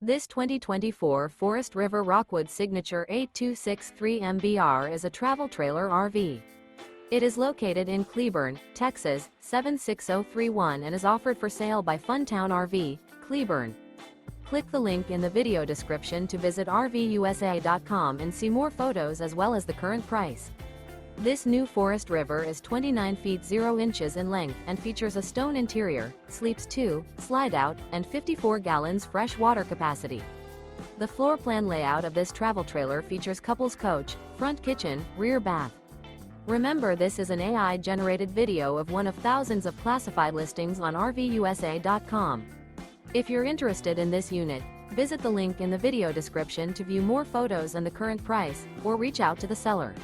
This 2024 Forest River Rockwood Signature 8263 MBR is a travel trailer RV. It is located in Cleburne, Texas, 76031 and is offered for sale by Funtown RV, Cleburne. Click the link in the video description to visit RVUSA.com and see more photos as well as the current price. This new Forest River is 29 feet 0 inches in length and features a stone interior, sleeps 2, slide-out, and 54 gallons fresh water capacity. The floor plan layout of this travel trailer features couples coach, front kitchen, rear bath. Remember, this is an AI-generated video of one of thousands of classified listings on RVUSA.com. If you're interested in this unit, visit the link in the video description to view more photos and the current price, or reach out to the seller.